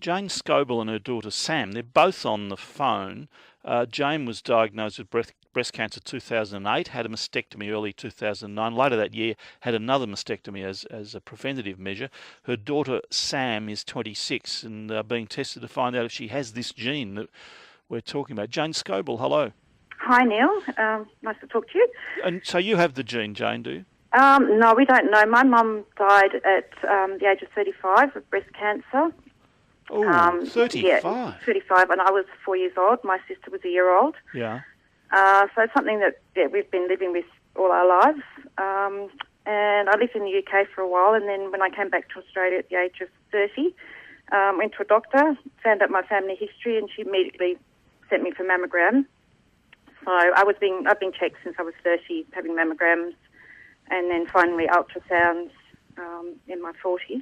Jane Scoble and her daughter Sam, they're both on the phone. Jane was diagnosed with breast cancer 2008, had a mastectomy early 2009. Later that year, had another mastectomy as a preventative measure. Her daughter Sam is 26 and being tested to find out if she has this gene that we're talking about. Jane Scoble, hello. Hi, Neil. Nice to talk to you. And so you have the gene, Jane, do you? No, we don't know. My mum died at the age of 35 of breast cancer. Oh, 35. Yeah, 35, and I was 4 years old. My sister was a year old. Yeah. So it's something that we've been living with all our lives. And I lived in the UK for a while, and then when I came back to Australia at the age of 30, went to a doctor, found out my family history, and she immediately sent me for mammogram. So I've been checked since I was 30, having mammograms, and then finally ultrasounds in my 40s.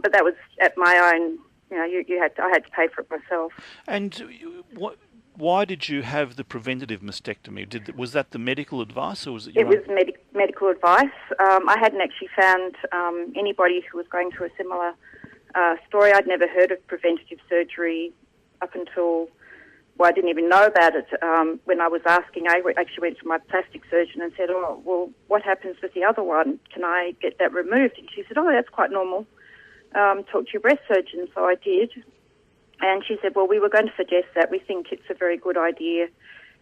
But that was at my own. You know, I had to pay for it myself. And why did you have the preventative mastectomy? Was that the medical advice, or was it your own? It was medical advice. I hadn't actually found anybody who was going through a similar story. I'd never heard of preventative surgery up until. Well, I didn't even know about it when I was asking. I actually went to my plastic surgeon and said, "Oh, well, what happens with the other one? Can I get that removed?" And she said, "Oh, that's quite normal. Talk to your breast surgeon." So I did. And she said, "Well, we were going to suggest that. We think it's a very good idea.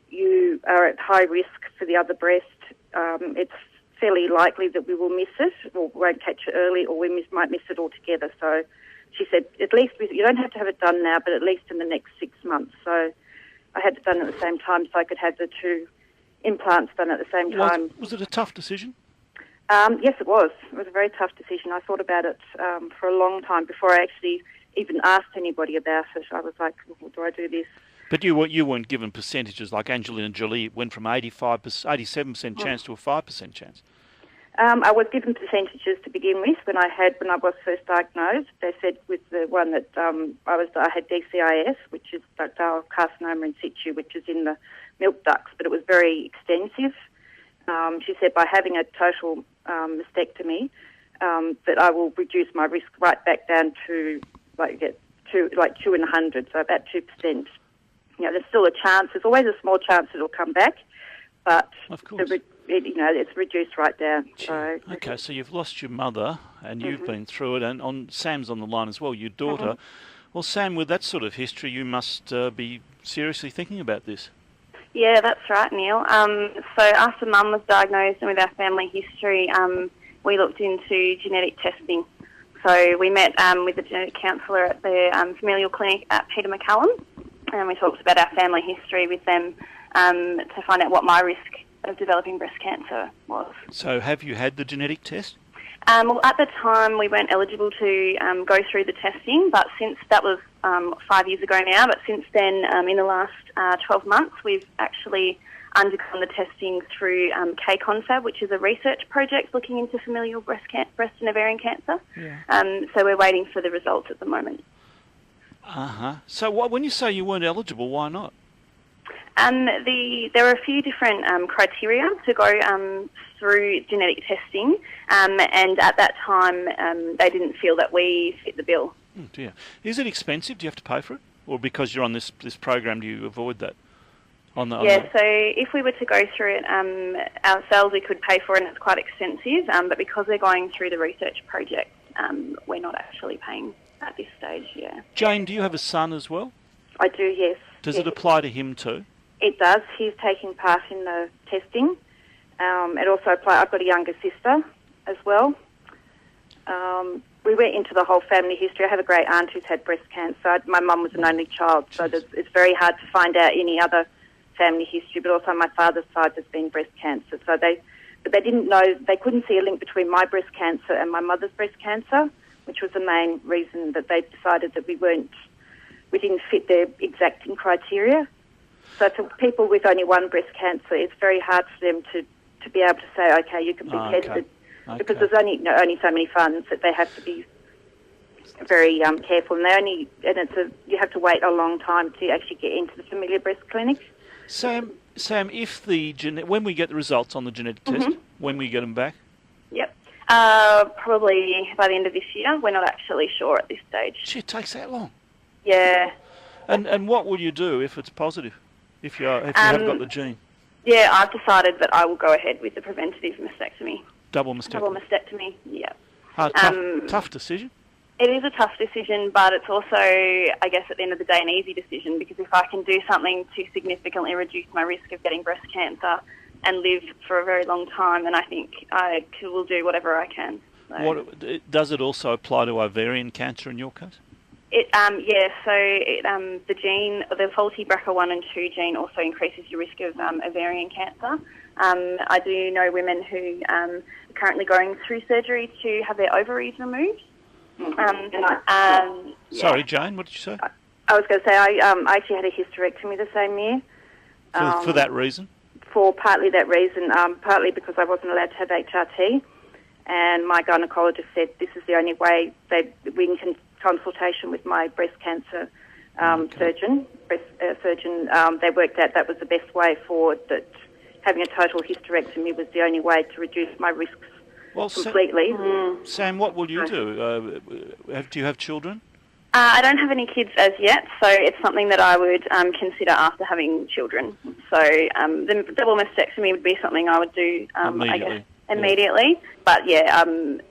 You are at high risk for the other breast. It's fairly likely that we will miss it or won't catch it early, or we might miss it altogether." So she said, "At least you don't have to have it done now, but at least in the next 6 months." So I had it done at the same time so I could have the two implants done at the same time. Was it a tough decision? Yes, it was. It was a very tough decision. I thought about it for a long time before I actually even asked anybody about it. I was like, well, do I do this? But you weren't given percentages like Angelina Jolie. It went from 87% chance to a 5% chance. I was given percentages to begin with when I was first diagnosed. They said with the one that I had DCIS, which is ductal carcinoma in situ, which is in the milk ducts, but it was very extensive. She said by having a total mastectomy, that I will reduce my risk right back down to 2 in 100, so about 2%. You know, there's still a chance. There's always a small chance it'll come back, but of course. It's reduced right down. So okay, so you've lost your mother, and you've been through it, and Sam's on the line as well, your daughter. Well, Sam, with that sort of history, you must be seriously thinking about this. Yeah, that's right, Neil. So after Mum was diagnosed and with our family history, we looked into genetic testing. So we met with a genetic counsellor at the familial clinic at Peter McCallum, and we talked about our family history with them to find out what my risk of developing breast cancer was. So have you had the genetic test? Well, at the time we weren't eligible to go through the testing, but since that was 5 years ago now, but since then, in the last 12 months, we've actually undergone the testing through KCONFAB, which is a research project looking into familial breast and ovarian cancer. Yeah. So we're waiting for the results at the moment. So when you say you weren't eligible, why not? There are a few different criteria to go through genetic testing, and at that time they didn't feel that we fit the bill. Oh dear. Is it expensive? Do you have to pay for it? Or because you're on this program, do you avoid that? So if we were to go through it ourselves, we could pay for it, and it's quite expensive, but because we're going through the research project, we're not actually paying at this stage, yeah. Jane, do you have a son as well? I do, yes. Does it apply to him too? It does. He's taking part in the testing. It also applies. I've got a younger sister as well. We went into the whole family history. I have a great aunt who's had breast cancer. My mum was an only child, so it's very hard to find out any other family history. But also, my father's side has been breast cancer. So they didn't know. They couldn't see a link between my breast cancer and my mother's breast cancer, which was the main reason that they decided that we didn't fit their exacting criteria. So for people with only one breast cancer, it's very hard for them to be able to say, okay, you can be tested, because there's only so many funds that they have to be very careful, and you have to wait a long time to actually get into the familiar breast clinic. Sam, if when we get the results on the genetic test, when we get them back? Yep. Probably by the end of this year. We're not actually sure at this stage. Gee, it takes that long. Yeah. And what will you do if it's positive? If you have got the gene? Yeah, I've decided that I will go ahead with the preventative mastectomy. Double mastectomy. Double mastectomy. Yeah. Tough decision. It is a tough decision, but it's also, I guess, at the end of the day, an easy decision, because if I can do something to significantly reduce my risk of getting breast cancer and live for a very long time, then I think I will do whatever I can. So. Does it also apply to ovarian cancer in your case? The gene, the faulty BRCA1 and 2 gene also increases your risk of ovarian cancer. I do know women who are currently going through surgery to have their ovaries removed. Sorry, Jane, what did you say? I was going to say I actually had a hysterectomy the same year. For that reason? For partly that reason, partly because I wasn't allowed to have HRT, and my gynaecologist said this is the only way in consultation with my breast cancer surgeon, they worked out that was the best way forward, that having a total hysterectomy was the only way to reduce my risks completely. Sam, what will you do? Do you have children? I don't have any kids as yet, so it's something that I would consider after having children. So the double mastectomy would be something I would do, immediately. Yeah. But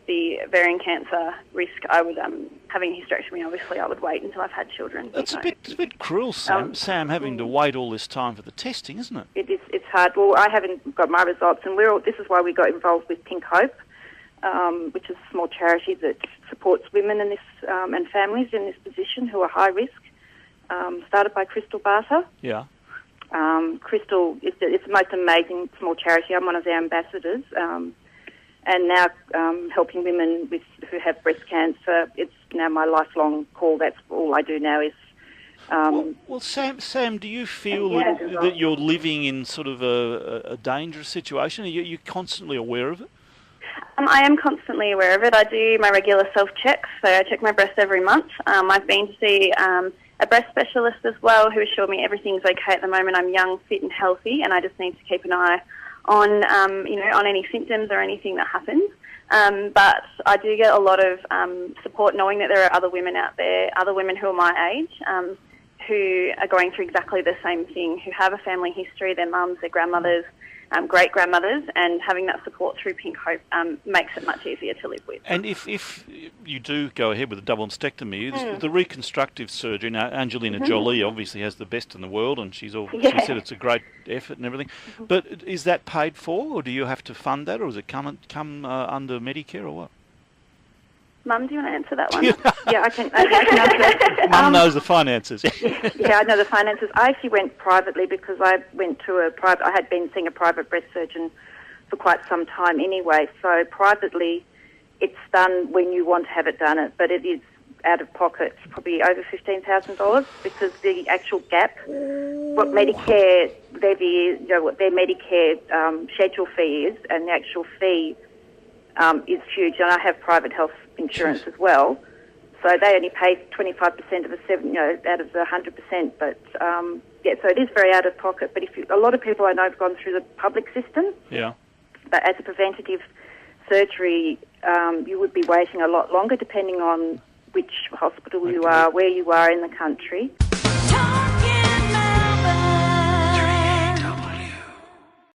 the ovarian cancer risk, I would, having a hysterectomy, obviously, I would wait until I've had children. It's a bit cruel, Sam, having to wait all this time for the testing, isn't it? It's hard. Well, I haven't got my results, and this is why we got involved with Pink Hope, which is a small charity that supports women in this and families in this position who are high risk. Started by Crystal Barter. Yeah. Crystal, it's the most amazing small charity. I'm one of their ambassadors, and now helping women who have breast cancer. It's now my lifelong call. That's all I do now is. Well, Sam, do you feel that you're living in sort of a dangerous situation? Are you constantly aware of it? I am constantly aware of it. I do my regular self-checks, so I check my breast every month. I've been to see a breast specialist as well, who assured me everything's okay at the moment. I'm young, fit and healthy, and I just need to keep an eye on, on any symptoms or anything that happens. But I do get a lot of support knowing that there are other women out there, other women who are my age, who are going through exactly the same thing, who have a family history, their mums, their grandmothers, great-grandmothers, and having that support through Pink Hope makes it much easier to live with. And if you do go ahead with a double mastectomy, the reconstructive surgery, now Angelina Jolie obviously has the best in the world, and she said it's a great effort and everything, but is that paid for, or do you have to fund that, or does it come under Medicare, or what? Mum, do you want to answer that one? Yeah, I can answer that. Mum knows the finances. Yeah, I know the finances. I actually went privately because I had been seeing a private breast surgeon for quite some time anyway. So privately, it's done when you want to have it done, but it is out of pocket, probably over $15,000, because the actual gap, what Medicare levy is, what their Medicare schedule fee is, and the actual fee is huge. And I have private health insurance as well, so they only pay 25% of out of the 100%. But so it is very out of pocket. But a lot of people I know have gone through the public system. Yeah. But as a preventative surgery, you would be waiting a lot longer, depending on which hospital you are, where you are in the country.